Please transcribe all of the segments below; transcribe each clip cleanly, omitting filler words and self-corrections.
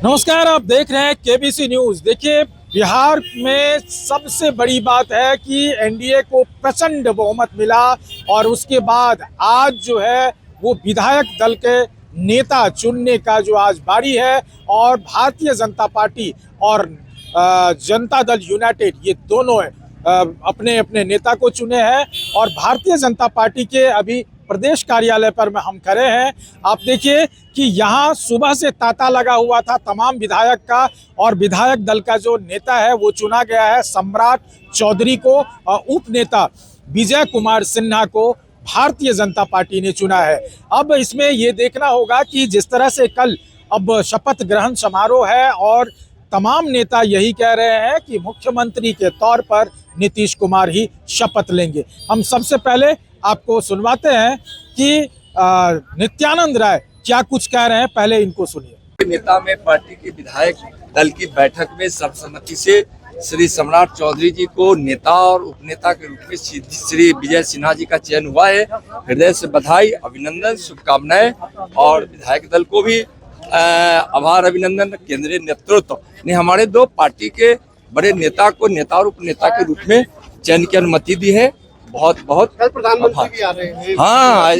नमस्कार, आप देख रहे हैं केबीसी न्यूज। देखिए, बिहार में सबसे बड़ी बात है कि एनडीए को प्रचंड बहुमत मिला और उसके बाद आज जो है वो विधायक दल के नेता चुनने का जो आज बारी है और भारतीय जनता पार्टी और जनता दल यूनाइटेड ये दोनों अपने अपने नेता को चुने हैं। और भारतीय जनता पार्टी के अभी प्रदेश कार्यालय पर में हम खड़े हैं। आप देखिए कि यहाँ सुबह से तांता लगा हुआ था तमाम विधायक का और विधायक दल का जो नेता है वो चुना गया है सम्राट चौधरी को और उप नेता विजय कुमार सिन्हा को भारतीय जनता पार्टी ने चुना है। अब इसमें ये देखना होगा कि जिस तरह से कल अब शपथ ग्रहण समारोह है और तमाम नेता यही कह रहे हैं कि मुख्यमंत्री के तौर पर नीतीश कुमार ही शपथ लेंगे। हम सबसे पहले आपको सुनवाते हैं कि नित्यानंद राय क्या कुछ कह रहे हैं, पहले इनको सुनिए। नेता में पार्टी के विधायक दल की बैठक में सर्वसम्मति से श्री सम्राट चौधरी जी को नेता और उपनेता के रूप में श्री विजय सिन्हा जी का चयन हुआ है। हृदय से बधाई, अभिनंदन, शुभकामनाएं और विधायक दल को भी आभार अभिनंदन। केंद्रीय नेतृत्व ने हमारे दो पार्टी के बड़े नेता को नेता और उपनेता के रूप में चयन की अनुमति दी है। बहुत बहुत कल प्रधानमंत्री भी आ रहे हैं। हाँ,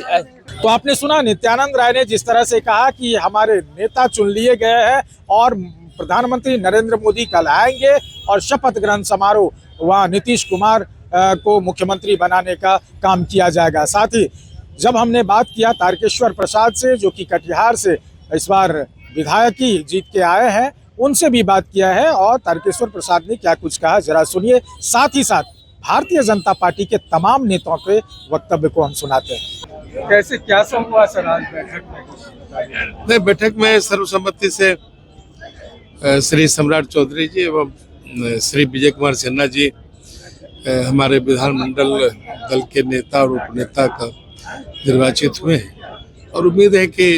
तो आपने सुना नित्यानंद राय ने जिस तरह से कहा कि हमारे नेता चुन लिए गए हैं और प्रधानमंत्री नरेंद्र मोदी कल आएंगे और शपथ ग्रहण समारोह वहाँ नीतीश कुमार को मुख्यमंत्री बनाने का काम किया जाएगा। साथ ही जब हमने बात किया तारकेश्वर प्रसाद से जो कि कटिहार से इस बार विधायकी जीत के आए हैं, उनसे भी बात किया है और तारकेश्वर प्रसाद ने क्या कुछ कहा जरा सुनिए। साथ ही साथ भारतीय जनता पार्टी के तमाम नेताओं के वक्तव्य को हम सुनाते हैं। कैसे क्या सब हुआ सर आज बैठक में? बैठक में सर्वसम्मति से श्री सम्राट चौधरी जी एवं श्री विजय कुमार सिन्हा जी हमारे विधानमंडल दल के नेता और उपनेता का निर्वाचित हुए हैं और उम्मीद है कि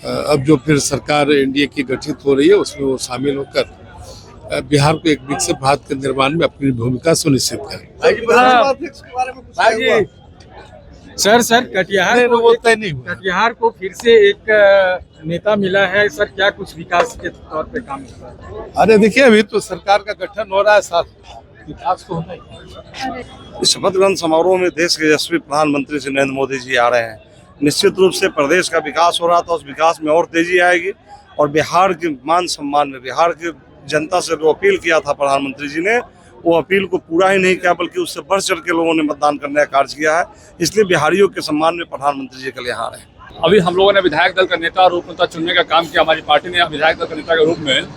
अब जो फिर सरकार एनडीए की गठित हो रही है उसमें वो शामिल होकर बिहार को एक विकसित भारत के निर्माण में अपनी भूमिका सुनिश्चित करें। सर कटिहार को फिर से एक नेता मिला है सर, क्या कुछ विकास के तौर पे काम कर रहा है? अरे देखिए, अभी तो सरकार का गठन हो रहा है, साथ विकास तो होना ही। इस शपथ ग्रहण समारोह में देश के यशस्वी प्रधानमंत्री श्री नरेंद्र मोदी जी आ रहे हैं। निश्चित रूप से प्रदेश का विकास हो रहा था, उस विकास में और तेजी आएगी और बिहार के मान सम्मान में बिहार की जनता से जो अपील किया था प्रधानमंत्री जी ने, वो अपील को पूरा ही नहीं किया बल्कि उससे बढ़ चढ़ के लोगों ने मतदान करने का कार्य किया है। इसलिए बिहारियों के सम्मान में प्रधानमंत्री जी कल यहाँ रहे। अभी हम लोगों ने विधायक दल का नेता और उपनेता चुनने का काम किया। हमारी पार्टी ने विधायक दल का नेता के रूप में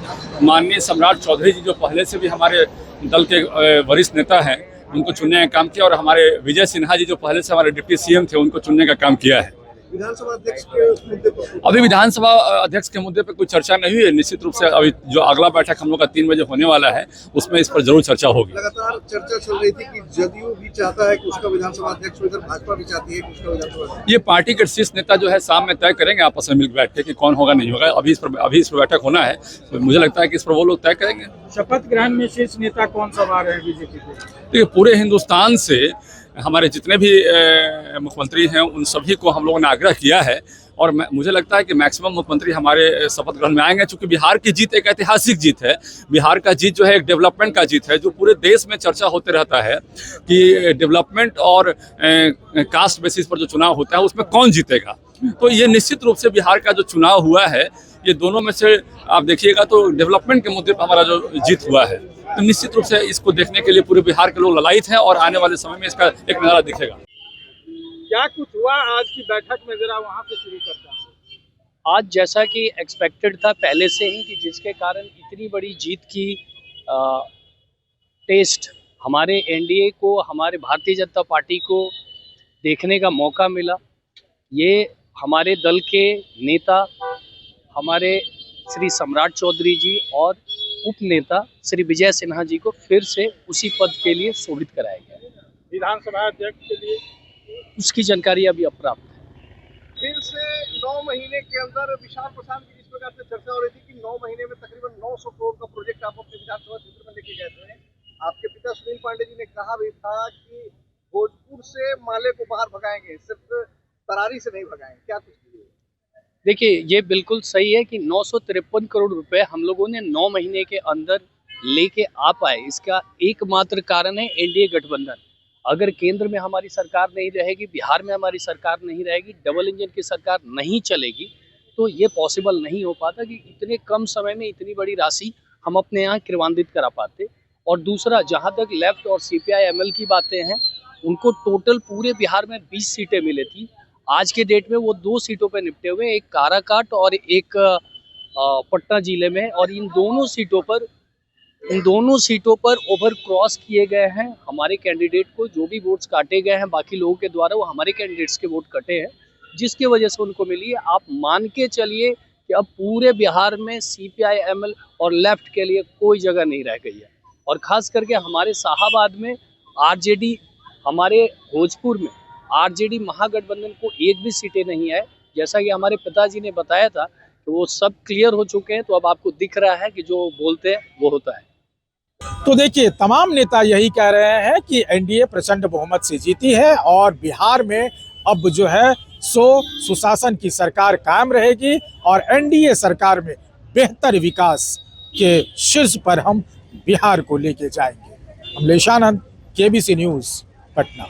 माननीय सम्राट चौधरी जी जो पहले से भी हमारे दल के वरिष्ठ नेता हैं उनको चुनने का काम किया और हमारे विजय सिन्हा जी जो पहले से हमारे डिप्टी सीएम थे उनको चुनने का काम किया है। विधानसभा अध्यक्ष के उस मुद्दे पर अभी विधानसभा अध्यक्ष के मुद्दे पर कोई चर्चा नहीं हुई है। निश्चित रूप से अभी जो अगला बैठक हम लोग का 3 बजे होने वाला है उसमें इस पर जरूर चर्चा होगी। लगातार चर्चा चल रही थी कि जदयू भी चाहता है कि उसका विधानसभा अध्यक्ष हो, इधर भाजपा भी चाहती है कि उसका विधानसभा अध्यक्ष। ये पार्टी के शीर्ष नेता जो है शाम में तय करेंगे आपस में मिल बैठ के कि कौन होगा नहीं होगा। अभी इस पर बैठक होना है तो मुझे लगता है कि इस पर वो लोग तय करेंगे। शपथ ग्रहण में शीर्ष नेता कौन सा आ रहे हैं बीजेपी के? देखिए, पूरे हिंदुस्तान से हमारे जितने भी मुख्यमंत्री हैं उन सभी को हम लोगों ने आग्रह किया है और मुझे लगता है कि मैक्सिमम मुख्यमंत्री हमारे शपथ ग्रहण में आएंगे, क्योंकि बिहार की जीत एक ऐतिहासिक जीत है। बिहार का जीत जो है एक डेवलपमेंट का जीत है, जो पूरे देश में चर्चा होते रहता है कि डेवलपमेंट और कास्ट बेसिस पर जो चुनाव होता है उसमें कौन जीतेगा। तो ये निश्चित रूप से बिहार का जो चुनाव हुआ है ये दोनों में से आप देखिएगा तो डेवलपमेंट के मुद्दे पर हमारा जो जीत हुआ है, तो निश्चित रूप से इसको देखने के लिए पूरे बिहार के लोग ललायित हैं और आने वाले समय में इसका एक नज़ारा दिखेगा। क्या कुछ हुआ आज की बैठक में, जरा वहां से शुरू करता हूं। आज जैसा कि एक्सपेक्टेड था पहले से ही कि जिसके कारण इतनी बड़ी जीत की टेस्ट हमारे एनडीए को, हमारे भारतीय जनता पार्टी को देखने का मौका मिला। ये हमारे दल के नेता हमारे श्री सम्राट चौधरी जी और उपनेता श्री विजय सिन्हा जी को फिर से उसी पद के लिए शोभित कराया गया। विधानसभा अध्यक्ष के लिए उसकी जानकारी अभी अप्राप्त है। फिर से 9 महीने के अंदर विशाल प्रसाद की जिस प्रकार से चर्चा हो रही थी कि 9 महीने में तकरीबन 900 करोड़ का प्रोजेक्ट आप अपने विधानसभा क्षेत्र में लेके गए थे। आपके पिता सुनील पांडे जी ने कहा भी था कि भोजपुर से माले को बाहर भगाएंगे, सिर्फ तरारी से नहीं भगाएंगे। क्या कुछ देखिए, ये बिल्कुल सही है कि 953 करोड़ रुपए हम लोगों ने 9 महीने के अंदर लेके आ पाए। इसका एकमात्र कारण है एनडीए गठबंधन। अगर केंद्र में हमारी सरकार नहीं रहेगी, बिहार में हमारी सरकार नहीं रहेगी, डबल इंजन की सरकार नहीं चलेगी, तो ये पॉसिबल नहीं हो पाता कि इतने कम समय में इतनी बड़ी राशि हम अपने यहाँ क्रियान्वित करा पाते। और दूसरा, जहाँ तक लेफ्ट और सीपीआई एमएल की बातें हैं, उनको टोटल पूरे बिहार में 20 सीटें मिली थी। आज के डेट में वो 2 सीटों पे निपटे हुए, एक काराकाट और एक पटना जिले में, और इन दोनों सीटों पर ओवर क्रॉस किए गए हैं हमारे कैंडिडेट को। जो भी वोट्स काटे गए हैं बाकी लोगों के द्वारा, वो हमारे कैंडिडेट्स के वोट कटे हैं, जिसकी वजह से उनको मिली है। आप मान के चलिए कि अब पूरे बिहार में सीपीआई एमएल और लेफ्ट के लिए कोई जगह नहीं रह गई है। और खास करके हमारे शाहाबाद में आरजेडी, हमारे भोजपुर में आरजेडी महागठबंधन को एक भी सीटें नहीं है। जैसा कि हमारे पिताजी ने बताया था कि वो सब क्लियर हो चुके हैं, तो अब आपको दिख रहा है कि जो बोलते हैं वो होता है। तो देखिए, तमाम नेता यही कह रहे हैं कि एनडीए प्रचंड बहुमत से जीती है और बिहार में अब जो है सुशासन की सरकार कायम रहेगी और एनडीए सरकार में बेहतर विकास के शीर्ष पर हम बिहार को लेके जाएंगे। अमलेश आनंद, केबीसी न्यूज़, पटना।